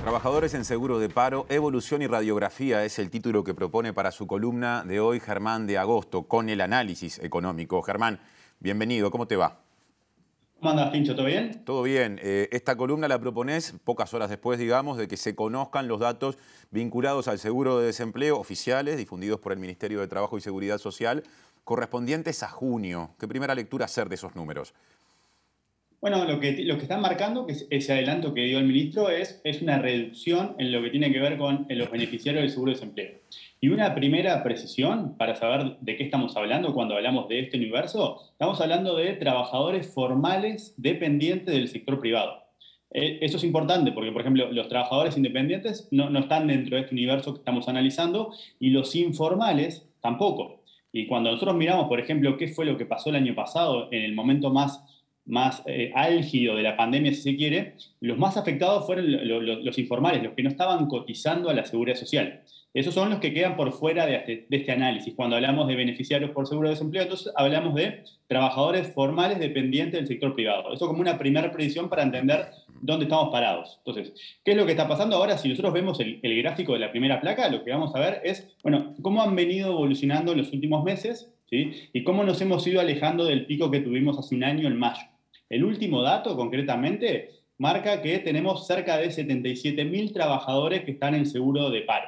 Trabajadores en seguro de paro, evolución y radiografía es el título que propone para su columna de hoy Germán de Agosto, con el análisis económico. Germán, bienvenido, ¿cómo te va? ¿Cómo andas, Pincho? ¿Todo bien? Todo bien. Esta columna la propones pocas horas después, digamos, de que se conozcan los datos vinculados al seguro de desempleo oficiales, difundidos por el Ministerio de Trabajo y Seguridad Social, correspondientes a junio. ¿Qué primera lectura hacer de esos números? Bueno, lo que están marcando, que es ese adelanto que dio el ministro, es una reducción en lo que tiene que ver con los beneficiarios del seguro de desempleo. Y una primera precisión para saber de qué estamos hablando cuando hablamos de este universo, estamos hablando de trabajadores formales dependientes del sector privado. Eso es importante porque, por ejemplo, los trabajadores independientes no están dentro de este universo que estamos analizando y los informales tampoco. Y cuando nosotros miramos, por ejemplo, qué fue lo que pasó el año pasado en el momento más álgido de la pandemia, si se quiere, los más afectados fueron los informales, los que no estaban cotizando a la seguridad social. Esos son los que quedan por fuera de este análisis. Cuando hablamos de beneficiarios por seguro de desempleo, entonces hablamos de trabajadores formales dependientes del sector privado. Eso como una primera predicción para entender dónde estamos parados. Entonces, ¿qué es lo que está pasando ahora? Si nosotros vemos el gráfico de la primera placa, lo que vamos a ver es, bueno, cómo han venido evolucionando en los últimos meses, ¿sí? Y cómo nos hemos ido alejando del pico que tuvimos hace un año en mayo. El último dato, concretamente, marca que tenemos cerca de 77.000 trabajadores que están en seguro de paro.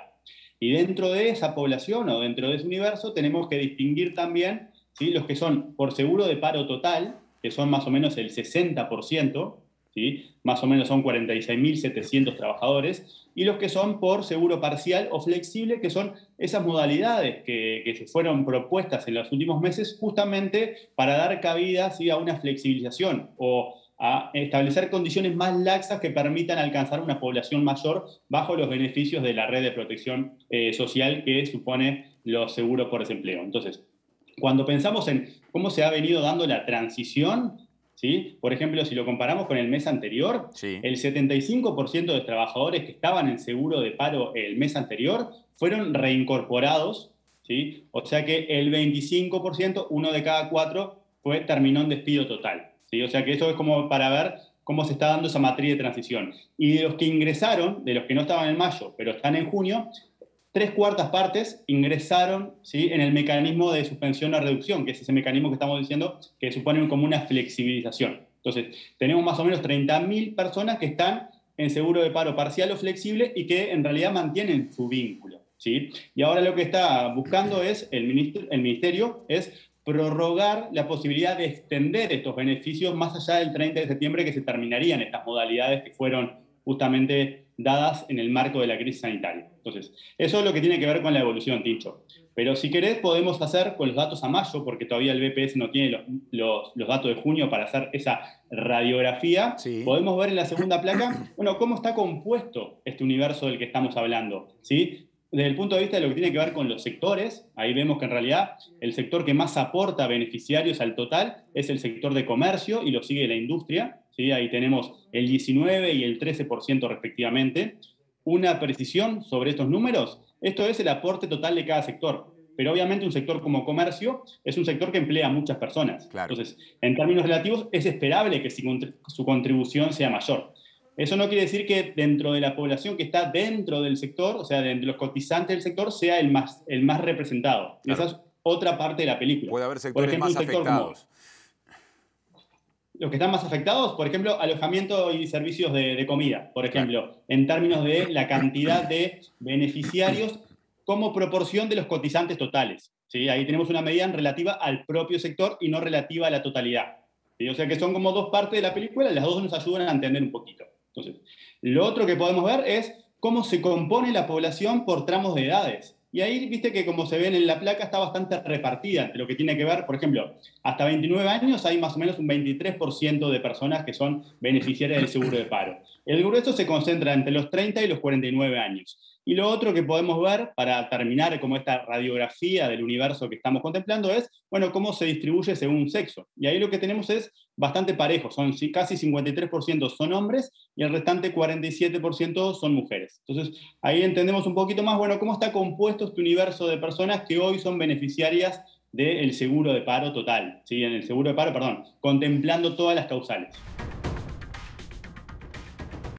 Y dentro de esa población o dentro de ese universo tenemos que distinguir también, ¿sí?, los que son por seguro de paro total, que son más o menos el 60%, ¿sí?, más o menos son 46.700 trabajadores, y los que son por seguro parcial o flexible, que son esas modalidades que se fueron propuestas en los últimos meses justamente para dar cabida, ¿sí?, a una flexibilización o a establecer condiciones más laxas que permitan alcanzar una población mayor bajo los beneficios de la red de protección social que supone los seguros por desempleo. Entonces, cuando pensamos en cómo se ha venido dando la transición, ¿sí?, por ejemplo, si lo comparamos con el mes anterior, Sí. el 75% de trabajadores que estaban en seguro de paro el mes anterior fueron reincorporados, ¿sí? O sea que el 25%, uno de cada cuatro, terminó en despido total, ¿sí? O sea que eso es como para ver cómo se está dando esa matriz de transición. Y de los que ingresaron, de los que no estaban en mayo, pero están en junio, 3/4 ingresaron, ¿sí?, en el mecanismo de suspensión o reducción, que es ese mecanismo que estamos diciendo que supone como una flexibilización. Entonces, tenemos más o menos 30.000 personas que están en seguro de paro parcial o flexible y que en realidad mantienen su vínculo, ¿sí? Y ahora lo que está buscando es el ministerio es prorrogar la posibilidad de extender estos beneficios más allá del 30 de septiembre, que se terminarían estas modalidades que fueron justamente dadas en el marco de la crisis sanitaria. Entonces, eso es lo que tiene que ver con la evolución, Tincho. Pero si querés, podemos hacer con los datos a mayo, porque todavía el BPS no tiene los datos de junio para hacer esa radiografía. Sí. Podemos ver en la segunda placa, bueno, cómo está compuesto este universo del que estamos hablando, ¿sí? Desde el punto de vista de lo que tiene que ver con los sectores, ahí vemos que en realidad el sector que más aporta beneficiarios al total es el sector de comercio y lo sigue la industria, ¿sí? Ahí tenemos el 19 y el 13% respectivamente. Una precisión sobre estos números, esto es el aporte total de cada sector, pero obviamente un sector como comercio es un sector que emplea a muchas personas. Claro. Entonces, en términos relativos, es esperable que su contribución sea mayor. Eso no quiere decir que dentro de la población que está dentro del sector, o sea, de los cotizantes del sector, sea el más representado. Y esa Claro. es otra parte de la película. Puede haber Por sectores ejemplo, un más sector como afectados. los que están más afectados, por ejemplo, alojamiento y servicios de comida, por Claro. ejemplo, en términos de la cantidad de beneficiarios como proporción de los cotizantes totales, ¿sí? Ahí tenemos una medida relativa al propio sector y no relativa a la totalidad, ¿sí? O sea que son como dos partes de la película, las dos nos ayudan a entender un poquito. Entonces, lo otro que podemos ver es cómo se compone la población por tramos de edades. Y ahí, viste que como se ven en la placa, está bastante repartida entre lo que tiene que ver, por ejemplo, hasta 29 años hay más o menos un 23% de personas que son beneficiarias del seguro de paro. El grueso se concentra entre los 30 y los 49 años. Y lo otro que podemos ver, para terminar como esta radiografía del universo que estamos contemplando, es, bueno, cómo se distribuye según sexo. Y ahí lo que tenemos es bastante parejo, son casi 53% son hombres y el restante 47% son mujeres. Entonces, ahí entendemos un poquito más, bueno, cómo está compuesto este universo de personas que hoy son beneficiarias del seguro de paro total, ¿sí? En el seguro de paro, perdón, contemplando todas las causales.